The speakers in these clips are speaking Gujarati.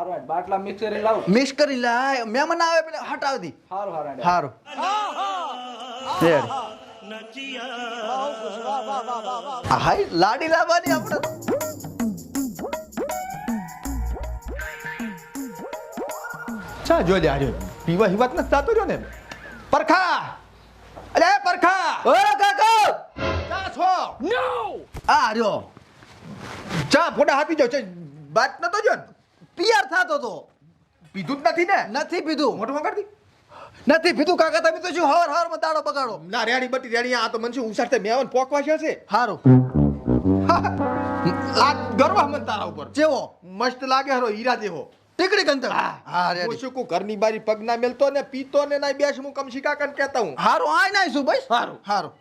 હારું હેડ બાટલા મિક્સ કરી લાવ મિક્સ કરી લાય મહેમાન આવે પેલા હટાવ દી હારું હારું હેડ હારું રેડ હાય લાડી લાવવાની આપણે ચા જોજે આજે પીવા હિવાત ન જાતો રહ્યો ને પરખા અલે પરખા ઓ કાકા ચા છો નો આ રહ્યો ચા ફોટા આપી જો બાત નતો જો ને? પિયર થાતો તો પીધું જ નથી ને નથી પીધું મોટું વગાડતી નથી પીધું કાકા તમે તો શું હવાર માં દાડો બગાડો ના રેડી બટી રેડી આ તો મન શું ઉસાડતે મેવન પોકવા છે હારું આ ગર્વ મન તારા ઉપર જેવો મસ્ત લાગે હરો હીરા જેવો ટીકડી કંતર હા હું રેડી શું કુ ઘરની બારી પગ ના મેલતો ને પીતો ને ના બેસ હું કમશી કાકા ને કહેતા હું હારું આય નાય શું ભાઈ હારું હારું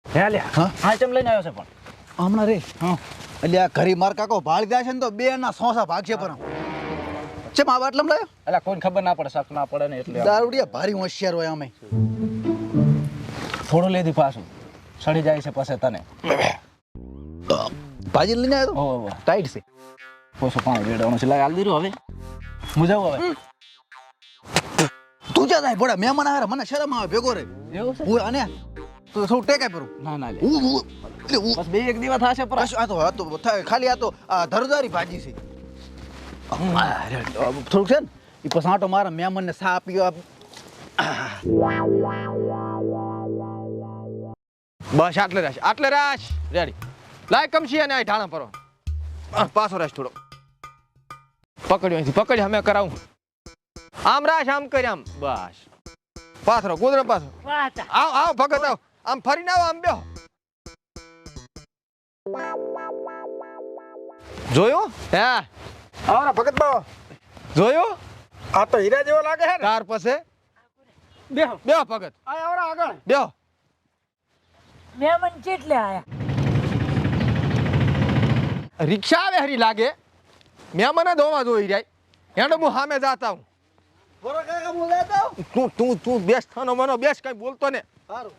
હે લે હા? હા ચમ લઈને આવ્યો છે પણ હમણાં રે હા એટલે આ ઘરી માર કાકો ભાળી દે છે ને તો બે ના સોસા ભાગશે પણ ચમ આ બાટલામ લાયો એટલે કોઈને ખબર ના પડે શક ના પડે ને એટલે દારૂડિયા ભારી હોશિયાર હોય અમે થોડું લેધી પાછું સડી જાય છે પછી તને ભાજી લઈને આવ્યો ઓ ઓ ટાઈટ છે પોસો પાણી રેડવાનું છે લાગ આલ દીરું હવે મુજાવ હવે તું જા જાય ભોળા મહેમાન આવે મને શરમ આવે ભેગો રે એવું છે હું અને તું થોડું ટેકાય પરું ના ના લે એટલે બસ બે એક દિવસ થશે પર આ તો ખાલી આ તો ધરદારી ભાજી છે થોડુંક છે ને એ પછી આટો મારા મહેમાનને સા પીવા બસ આટલે રાશ રેડી લાય કમશી અને આ ઢાણા પરો પાછો રાશ થોડો પકડ્યો અહીંથી પકડી અમે કરાવું આમ રાશ આમ કરી આમ બસ પાથરો કુદરો પાછો આવ આવ ભગત આવ આમ ફરીને આવ આમ બેહો જોયું હે આવરા ભગત બાવો જોયું આ તો હીરા જેવો લાગે છે તાર પાસે બેહો બેહો ભગત આ આવરા આગળ બેહો મહેમાન કેટલે આયા રિક્ષા આવે હરી લાગે મહેમાન દોવા જોઈ જાય હેડો હું સામે જાતા હું બોરો કાકા હું લેતા તું બેસ થાનો મનો બેસ કઈ બોલતો ને સારું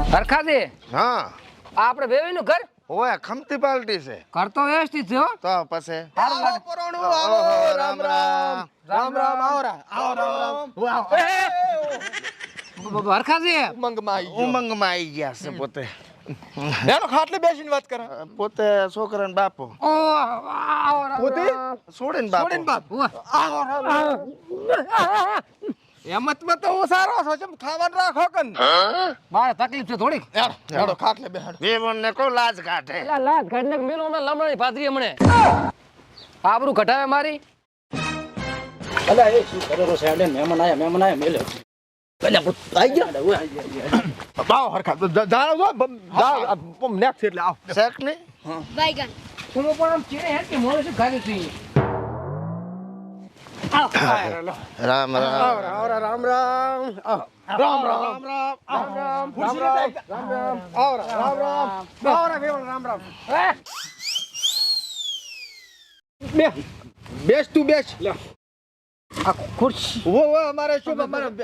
હરખાજી હા આપણે બેવીનું ઘર ઓય ખમતી પાલટી છે ઘર તો વ્યવસ્થિત છે હો તો પછી આવો પરોણું આવો રામ રામ રામ રામ આવરા આવો રામ રામ હરખાજી ઉમંગમાં આવી ગયો ઉમંગમાં આવી ગયા છે પોતે એનો ખાટલે બેસીને વાત કરે પોતે છોકરા ને બાપો ઓ આવો રામ પોતે છોડીને બાપો છોડીને બાપ આવો રામ રામ એમતમાં તો હું સારો છો ચમ ખાવાનું રાખો કન મારે તકલીફ છે થોડીક હેડો ખાટલે બેહાડો વેવણ ને કો લાજ કાઢે એલા લાત ઘડને મેલો હમણાં લમણાની પાદરી હમણે આબરૂ ઘટાવે મારી અલા એ શું કરો છો હેડે મહેમાન આયા મેલ્યો આઈ ગયા બાવ હરખા જાણો છો જાવ નેક્સ્ટ એટલે આવ શેક ની બાયગન તું પણ આમ ચીડે હેડ કે મોરે શું ખાલી થઈ રામ રામ આવરા રામ રામ રામ રામ રામ રામ રામ રામ આવરા રામ રામ આવરા વેવણ રામ રામ બેસ તું બેસ લે આ ખુરશી વો મારે શું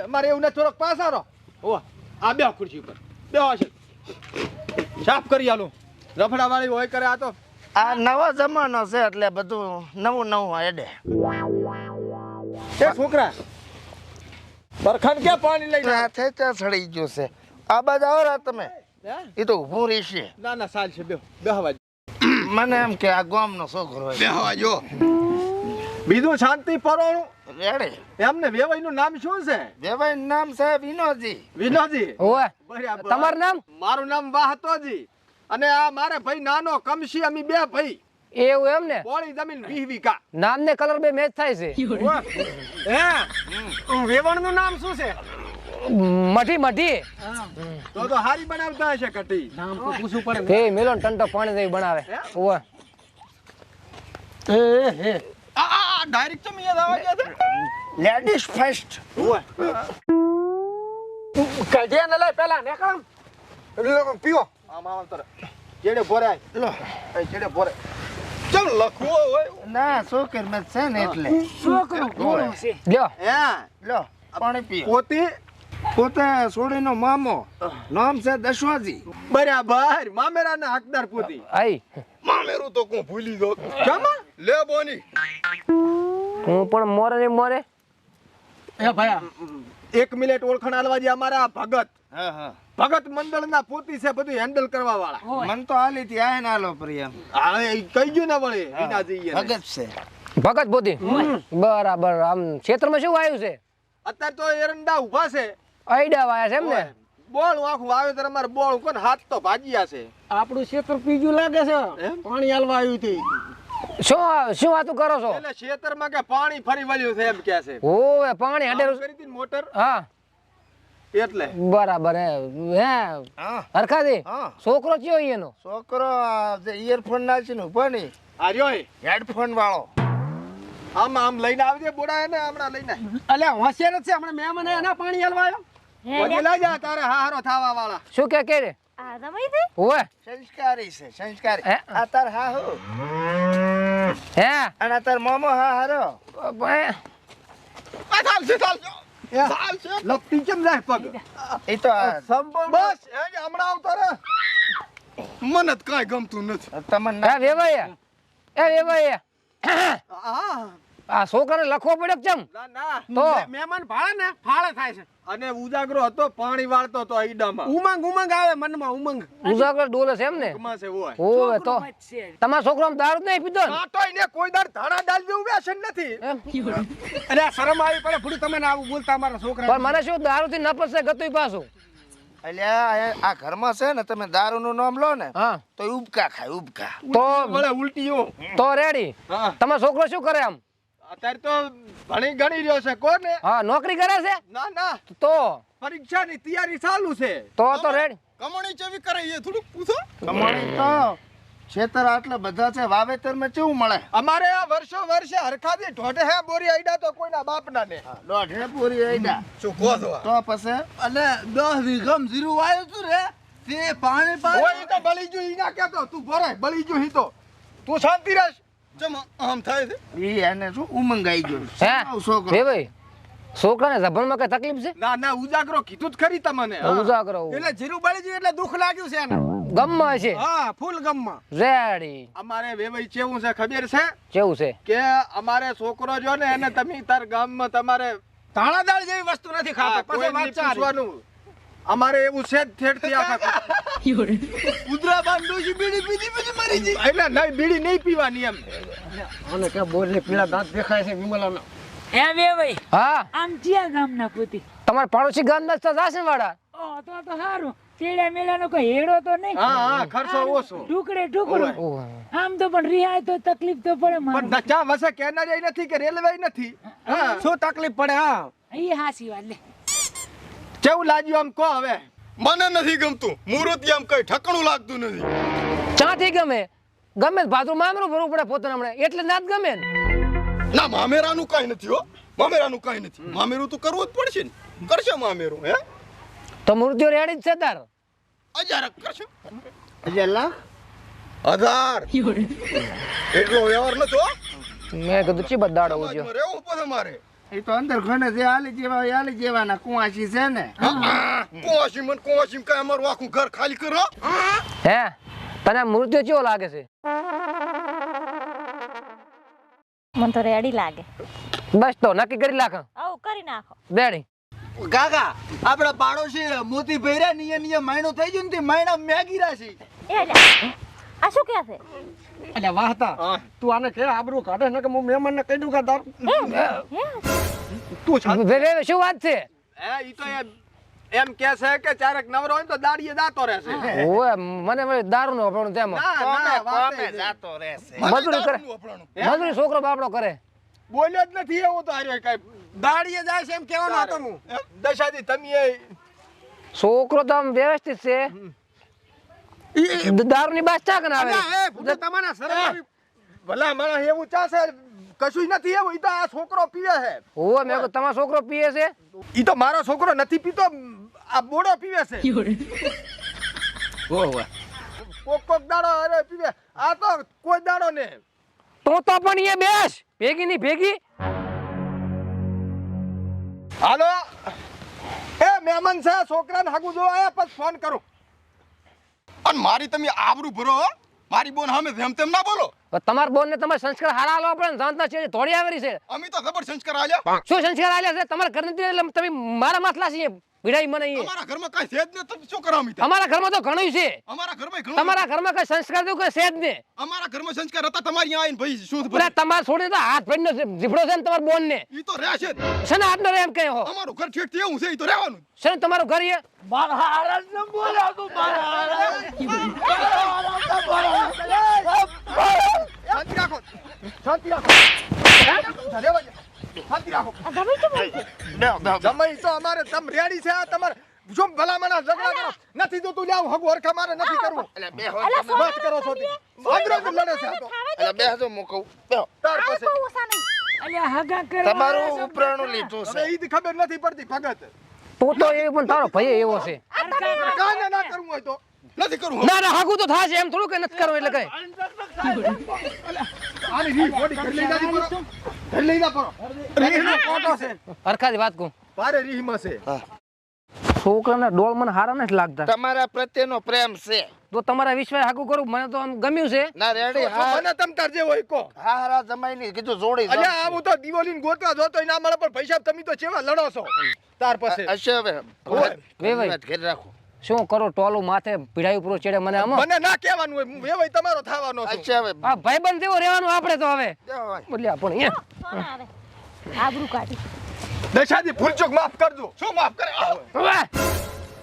મારે એવું નથી થોડોક પાસારો ઓ આ બે ખુરશી ઉપર બેહો છે સાફ કરી આલો રફડા વાળી હોય કરે આ તો આ નવો જમાનો છે એટલે બધું નવું નવું હેડે એ છોકરા બરખાન ક્યાં પાણી લઈને આ થેચા સડી ગયું છે આ બાજુ આવરા તમે એ તો ઊભું રહેશે ના ના સાલ છે બેહવા મને એમ કે આ ગામનો છોકરો હોય બેહવા જો બીજું શાંતિ પરોણું રેડે એમને વેવાઈનું નામ શું છે વેવાઈ નામ છે વિનોદજી વિનોદજી ઓય બરાબર. તમારું નામ મારું નામ વાહતોજી અને આ મારે ભાઈ નાનો કમશી અમે બે ભાઈ એવું એમ ને પોળી જમીન 20 વીઘા નામ ને કલર બે મેચ થાય છે હે વેવણનું નામ શું છે મઠી મઠી તો હારી બનાવતા હશે કટી નામ તો પૂછવું પડે તે મેલો ને ટંટો પાણી દઈ બનાવે ઓય આ ડાયરેક્ટ તો યાદ આવવા ગયા છે લેડીઝ ફર્સ્ટ કઢે ને લઈ પેલા ને કામ પીઓ આમ આમ તર જેડે ભરાય લો એ જેડે ભરે ચમ લખવો હોય ના છોકર મત છે ને એટલે છોકરો ગોળો છે લ્યો હે લો પાણી પીઓ પોતી પોતે સોડીનો મામો, નામ છે દશવાજી. બરાબર મામેરાના હકદાર પોતી. આઈ મામેરું તો કોણ ભૂલી ગયો. જમા લે બોની. હું પણ મોરે ને મોરે એ ભાઈ એક મિનિટ ઓળખાણ આલવા જે અમારા ભગત હા હા. ભગત મંડળના પોતી છે બધું હેન્ડલ કરવા વાળા. મન તો હાલી થી આય ના લો પ્રિયમ. હા એ કહી ગયું ને વળી વિના જઈએ ને. ભગત છે. ભગત પોતી બરાબર. આમ ક્ષેત્રમાં શું આવ્યું છે? અત્યારે તો એરંડા ઊભા છે. આઈડા વાયા છે એમ ને? બોળ આખું વાવેતર અમારે બોળ કોણ હાથ તો ભાજીયા છે. આપણું ક્ષેત્ર પીજું લાગે છે પાણી હાલવા આવ્યું હતી. શું વાતું કરો છો? એટલે ખેતરમાં કે પાણી ફરી વળ્યું છે એમ કે છે. ઓવે પાણી હાડેરું કરી હતી ને મોટર હા એટલે બરાબર. હે હા હરખાદી હા. છોકરો કયો એનો? છોકરો જે ઇયરફોન નાખીને ઉભો નહીં, આ રહ્યો એ. હેડફોન વાળો. આમ આમ લઈને આવજે બોડા એને હમણાં લઈને. અલ્યા હોશિયાર જ છે હમણાં મહેમાન એના પાણી હાલવા આવ્યો. પછી લઈ જા તારે હારો થાવા વાળા. શું કે રે? ઓવે સંસ્કારી છે સંસ્કારી. હે? આ તાર હા હો હે અને આ તાર મામો હા હારો. લપટી કેમ જાય પગ? એ તો આ બસ એ જ હમણાં આવતો રે. મને જ કાંઈ ગમતું નથી. તમને હે વેવાયા એ વેવાયા હા આ છોકરાને લખવો પડ્યો કેમ? ના ના તો મહેમાન ભાળે ને ફાળે થાય છે. અને ઉજાગરો હતો પાણી વાળતો હતો ઈડામાં. ઉમંગ ઉમંગ આવે મનમાં ઉમંગ. ઉજાગર ડોલે છે એમ ને? ઉગમાં છે હોય. ઓવે તો તમારો છોકરો આમ દારૂ જ નહીં પીતો ને? કાંટોય ને કોઈ દાડ ધાણા ડાલ જેવું વ્યસન નથી. એમ? અરે શરમ આવી પડે ભૂડી તમે આવું બોલતા અમારા છોકરા. પણ મને શું દારૂ થી નપસે ગતું પાછું. અલ્યા આ ઘરમાં છે ને તમે દારૂનું નામ લો ને હા તો ઉબકા ખાય ઉબકા. તો વળે ઉલટીઓ. તો રેડી. હા તમારો છોકરો શું કરે આમ? અત્યારે તો ભણી ગણી રહ્યો છે કોને? હા નોકરી કરે છે? ના ના તો પરીક્ષાની તૈયારી ચાલુ છે. તો રેડી. કમણી ચેવી કરે એ થોડુંક પૂછો. કમાણી તો ખેતર આટલા બધા છે, વાવેતર માં કેવું મળે? અમારે આ વર્ષે હરખાથી ઢોઢે હે બોરી આઈડા તો કોઈના બાપના ને. દોઢે પૂરી આઈડા. શું કહો છો? તો પછી અને 10 વીઘમ જીરું વાયું તું રે તે પાણી ઓય ઈ તો બળી ગયું ઈ ના કહેતો તું ભરે બળી ગયું ઈ તો. તું શાંતિ રાખ. ચમ આમ થાય છે. ઈ એને શું ઉમંગ આવી ગયો. હે સાવ છોકરો. હે ભાઈ છોકરાને જભણમાં કઈ તકલીફ છે? ના ના ઉજાગરો કીધું જ ખરી તમને. ઉજાગરો એટલે જીરું બળી ગયું એટલે દુઃખ લાગ્યું છે એને. ગમમાં છે હા ફૂલ ગમમાં. રેડી. અમારે વેવાઈ ચેવું છે ખબર છે કેવું છે? કે અમારે છોકરો જો ને એને તમે તાર ગામમાં તમારે ધાણા દાળ જેવી વસ્તુ નથી ખાતો. પછી કોઈની વાત ચાલે. પૂછવાનું. અમારે એવું છે જ ઠેઠથી આખા ઉદરા બાંધુજી બીડી પીધી પછી મરી ગઈ. એટલે નહીં બીડી નહીં પીવાની એમ. અને કે બોરને પીળા દાંત દેખાય છે વિમલાના. હે બે ભાઈ હા આમ ચિયા ગામના પોતી તમારા પાડોશી ગામ ના જાશે વાળા. ઓ તો સારું તેડા મેળાનો કોઈ હેડો તો નહીં. હા હા ખર્ચો ઓછો. ટુકડે ટુકડો ઓહો. આમ તો પણ રિહાય તો તકલીફ તો પડે મારે. પણ ચા વસે કેનારી નથી કે રેલવે નથી. હા શું તકલીફ પડે હા. એ હાસી વાત લે. કેવું લાગ્યું આમ કહો હવે? મને નથી ગમતું. મુહૂર્ત આમ કઈ ઠકણું લાગતું નથી. ચાથી ગમે ગમે ભાદરું મામરું ભરવું પડે પોતાના હમણાં એટલે ના જ ગમે ને. ના મામેરાનું કઈ નથી હો. મામેરાનું કઈ નથી. મામેરું તો કરવું જ પડશે ને. કરશે મામેરું હે? તો મૃત્યુ રેડી જ છે તાર. અજારક કરશે. અજલ્લા 1000 એટલો વ્યવહાર નતો. મેં કીધું ચી બદાડો ઉજ્યો. રહેવું પડે મારે. એ તો અંદર ઘણે જે હાલી જેવાના કુવાસી છે ને. કોવાશી કઈ અમારું આખું ઘર ખાલી કરો. હે તને મૃત્યુ કેવો લાગે છે? મને તો રેડી લાગે. બસ તો નક્કી કરી નાખ. આવું કરી નાખો. રેડી. કાકા આપડા પાડોશી મોતી ભૈરા નિય મહિનો થઈ ગયો ને તે મહિના મેગી રાશી. એ લે આ શું કહે છે? એટલે વાહતા તું આને કે આબરૂ કાઢે ને કે હું મહેમાનને કહી દઉં કે દારૂ તું શાંત. શું વાત છે? હે ઈ તો એમ કે છે કે ચારક નવરો હોય તો દાડીએ દાતો રહેશે. ઓએ મને દારૂ નો વપરાણું તેમાં ના ના વાત કોમે જાતો રહેશે. મજૂરી કરે મજૂરી છોકરો બાપડો કરે. બોલ્યો જ નથી એવું તો હાર્યો કઈ. દાડીએ જાય છે એમ કહેવાનો હતો હું. દશાથી તમે છોકરો તો આમ વ્યવસ્થિત છે. દારૂ ની બાસ ચા કન આવે. અલ્યા, એ ભૂતે તમારા શરમ આવી. ભલા માણસ એવું ચાશે કશું નથી એવું. ઈ તો આ છોકરો પીવે છે. ઓએ મેં તમારો છોકરો પીએ છે. ઈ તો મારો છોકરો નથી પીતો. આ બોડો પીવે છે. કોક દાડો અરે પીવે. આ તો કોઈ દાડો ને. તો પણ એ બેસ ભેગી ની ભેગી. હાલો એ મહેમાન છે છોકરાને હાગું જો આયા પછી ફોન કરો અને મારી તમે આબરૂ ભરો હો. મારી બોન સામે જેમ તેમ ના બોલો. તમારા બોન ને તમારે સંસ્કાર હારા આલો આપણે જાણતા છે થોડી આવેલી છે અમે તો જબર સંસ્કાર આલ્યા. શું સંસ્કાર આલ્યા છે તમારા ઘર નથી એટલે તમે મારા માથલા છીએ વિડાઈ મને અહીંયા અમારા ઘરમાં કાંઈ છે જ ને તમે શું કરો અમે અમારા ઘરમાં તો ઘણું છે અમારા ઘરમાં ઘણું તમારા ઘરમાં કઈ સંસ્કાર તો કઈ છે જ ને અમારા ઘરમાં સંસ્કાર હતા તમારી અહીંયા આવીને ભાઈ શું અરે તમારે છોડી તો હાથ ભરીનો જીભડો છે ને તમારા બોન ને ઈ તો રહેશે જ. છે ને હાથ એમ કહે હો અમારું ઘર ઠેઠ એવું છે ઈ તો રહેવાનું. છે ને તમારું ઘર એ શાંતિ રાખો શાંતિ રાખો રહેવા દે. શાંતિ રાખો. આ ગમે તે બોલ છે. જમાઈ તો અમારે તમ રેડી છે આ તમારે શું ભલામણા ઝઘડા કરો નથી તો તું લાવ હગુ હરખા મારે નથી કરવું. અલા વાત કરો છો તે આદરો જ લડે છે આ તો. એટલે બેસજો મૂકું બેહો. તાર આ પાસે બહુ ઓછા નહીં. અલ્યા હગા કરવા તમારું ઉપરાણું લીધું હવે છે ઈ જ ખબર નથી પડતી ભગત. તું તો એ પણ તારો ભાઈ એવો છે કાને ના કરવું હોય તો નથી કરવું. ના ના હાગું તો થાશે એમ થોડું કે નથી કરવું એટલે કઈ આની રી બોડી ઘર લઈ જાતી પરો ઘર લઈ જા પરો રીહનો કોટો છે હરખાથી વાત કહું પારે રીહમાં છે. છોકરાના ડોળ મને હારા નથી લાગતા તમારા પ્રત્યેનો પ્રેમ છે તો તમારા વિશ્વાસ હાગું કરું મને તો આમ ગમ્યું છે ના રેડી તો મને તમ તાર જે હોય કો હારા જમાઈ ની કીધું જોડી દો. અલ્યા આવું તો દિવાળી ગોતવા જોતો ના મળે પણ પૈસા તમે તો ચેવા લડો છો તાર પાસે હશે હવે વેવાઈ. વાત ઘરે રાખો શું કરો ટોલું માથે પીડાઈ ઉપર ચડે મને આમ મને ના કહેવાનું હોય વેવાઈ તમારો થવાનો છે. હશે હવે આ ભાઈબંધ જેવો રહેવાનું આપણે તો હવે જાઓ હવે. બોલ્યા પણ અહીંયા સોના આવે આબરૂ કાઢી દશાજી ભૂલચૂક માફ કરજો. શું માફ કરે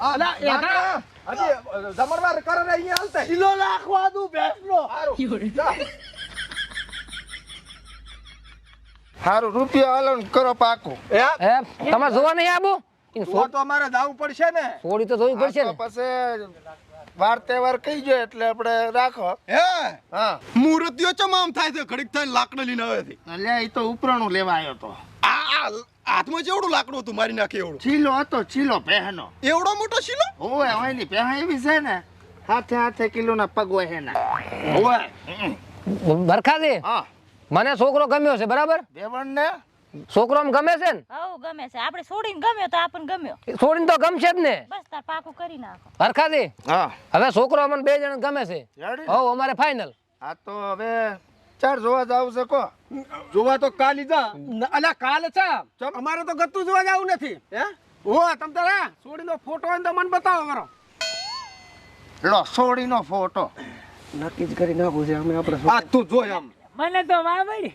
અલા હજી જમણવાર કરે ને અહીંયા હાલતા કિલો નાખવા દઉં બેસનો હારું રૂપિયો હાલો ને કરો પાકું હે તમારે જોવા નહીં આબુ તો અમારે જાવું પડશે ને. થોડી તો જોવી પડશે ને પછી વાર તહેવાર કઈ ગયો એટલે આપણે રાખો હે હા મૂર્તિઓ ચમ આમ થાય છે ઘડીક થઈને લાકડું લઈને આવે છે. અલ્યા ઈ તો ઉપરાણું લેવા આવ્યો તો આ હાથમાં જેવડું લાકડું હતું મારી નાખે એવડું ચીલો હતો ચીલો પહેનો એવડો મોટો શીલો ઓય હોય ની પહે એવી છે ને હાથે કિલો ના પગ હોય એના બરખાજી હા મને છોકરો ગમ્યો છે બરાબર દેવણ ને છોકરો આમ ગમે છે ને હવ ગમે છે આપણે છોડીને ગમ્યો તો આપણને ગમ્યો છોડીને તો ગમશે જ ને બસ તાર પાકું કરી નાખો બરખાજી હા હવે છોકરો અમને બે જણ ગમે છે રેડી હવ અમારે ફાઇનલ આ તો હવે ચાર જોવા જાવ છે કો જોવા તો કાલી જા અલા કાલ છે અમારે તો ગતું જોવા જાવું નથી હે ઓ તમ તારે છોડીનો ફોટો હોય તો મને બતાવો કરો લો સોડીનો ફોટો નક્કી જ કરી નાખું છે અમે આપણે આ તું જોય આમ મને તો વાવડી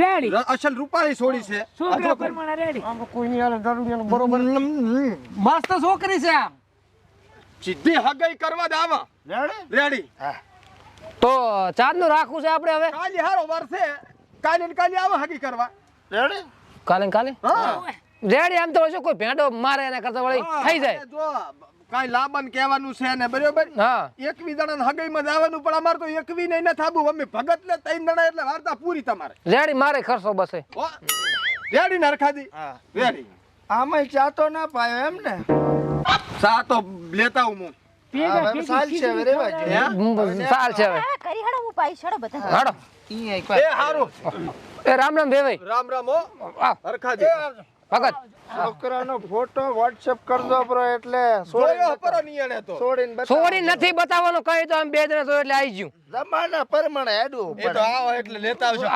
રેડી અસલ રૂપાળી છોડી છે છોકરા પરમાણે રેડી કોઈની આલે જરૂરિયાત બરોબર મસ્ત છોકરી છે આમ સીધી હગાઈ કરવા જ આવા રેડી રેડી હા તો ચાંદનું રાખવું છે આપણે હવે કાલી હારો વરસે કાલે ને કાલે આવા હગી કરવા રેડી કાલે ને કાલે હા રેડી આમ તો હશે કોઈ ભેંડો મારે એના કરતા વળી થઈ જાય જો કાઈ લાબન કહેવાનું છે ને બરોબર હા 21 જણાને હગાઈમાં જવાનું પણ અમાર તો 21 નહીં ન થાબુ અમે ભગત ને 3 જણા એટલે વાર્તા પૂરી તમારે રેડી મારે ખર્ચો બસે હો રેડી નરખાજી હા રેડી આમાં ચાતો ના પાયો એમ ને સા તો લેતા હું હા, હવે સાલ છે હવે રેવા જો સાલ છે હવે હા કરી હડો હું પાઈ છડો બધા હાડો ઈ એક એ હારું એ રામ રામ ભેવાઈ રામ રામ હો આ હરખાજી ભગત છોકરાનો ફોટો WhatsApp કરજો બ્રો એટલે જોયો પરો નિયણે તો છોડીને બતાવો. છોડી નથી બતાવવાનું કઈ તો આમ બે જણા તો એટલે આવી ગયું જમાના પરમાણે હેડવું એ તો આવો એટલે લેતા આવજો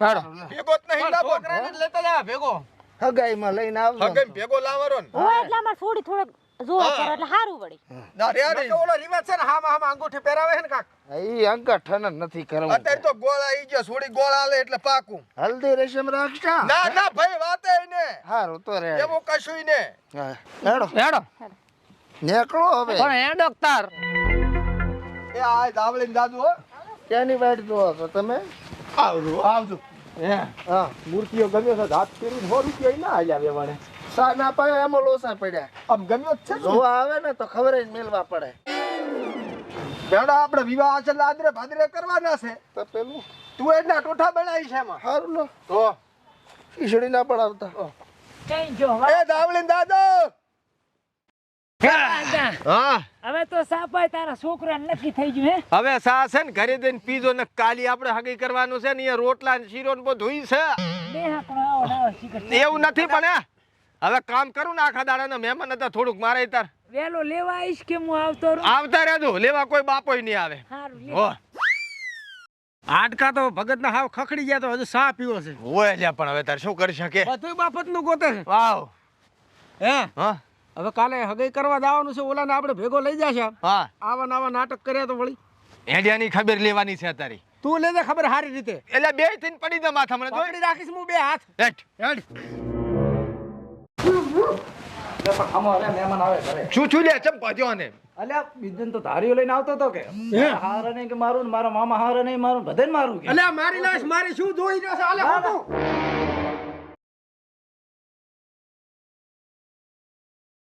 હાડો ભેગો જ નહીં લાવો લેતા જા ભેગો હગાઈમાં લઈને આવજો હગાઈ ભેગો લાવવાનો ને હોય એટલે અમાર છોડી થોડોક જોવા કરો એટલે સારું વળી ના રેડી ઓલો રિવાજ છે ને હામાં અંગૂઠી પહેરાવે છે ને કાક ઈ અંગઠન જ નથી કરવું અત્યારે તો ગોળા ઈ ગયો છોડી ગોળા આલે એટલે પાકું હલ્દી રેશમ રાખશા ના ના ભાઈ વાત ને હારું તો રે એવું કશુંય ને હા, હેડો હેડો નીકળો હવે પણ હેડો તાર એ આ દાવળીને દાદુ હો ક્યાંની વાટ જોવો છો તમે આવજો હે હા મૂર્તિઓ ગમ્યો છે હાથ ફેરીને 100 રૂપિયા ના આલ્યા વેવાણે સા ના પાયો એમાં લોસા પડ્યા આમ ગમ્યો જ છે ને જોવા આવે ને તો ખબર જ મેલવા પડે બેડા આપણે વિવાહ આચલ આદરે ભાદરે કરવાના છે તો પેલું તું એના ટોઠા બનાવી છે એમાં હારું લો તો ખીચડી ના પડાવતા કઈ જો એ દાવળીને દાદુ હા હવે તો સાપાય તારા છોકરા નક્કી થઈ ગયું હે હવે સા છે ને ઘરે જઈને પીજો ને કાલી આપણે હગી કરવાનું છે ને અહીંયા રોટલા ને શીરો ને બધું છે દેહા પણ આવો ના શીખર એવું નથી પણ હવે કામ કરું ને આખા દાડાના મહેમાન હતા થોડુંક મારે તાર વેલો લેવા આવીશ કે હું આવતો રહું. આવતા રહેજો લેવા કોઈ બાપોય નહીં આવે હારું લે. હો આટકા તો ભગત ના હાવ ખખડી ગયા તો હજુ સા પીવો છે હોય લ્યા પણ હવે તાર શું કરી શકે બધું બાપત નું ગોતે છે વાવ હે હા હવે કાલે હગઈ કરવા જવાનું છે ઓલાને આપણે ભેગો લઈ જશે હા આવા નાટક કર્યા તો વળી એડિયાની ખબર લેવાની છે તારી તું લેજે ખબર હારી રીતે એટલે બે થઈને પડી દે માથા મને પકડી રાખીશ હું બે હાથ હેઠ હેડ અમારે મહેમાન આવે ઘરે. શું લે ચમ પાજો ને અલ્યા બીજન તો ધારીઓ લઈને આવતો હતો કે હારે નહીં કે મારું ને મારા મામા હારે નહીં મારું બધાને મારું કે અલ્યા મારી લાશ મારી શું જોઈ રહ્યો છે આલે હું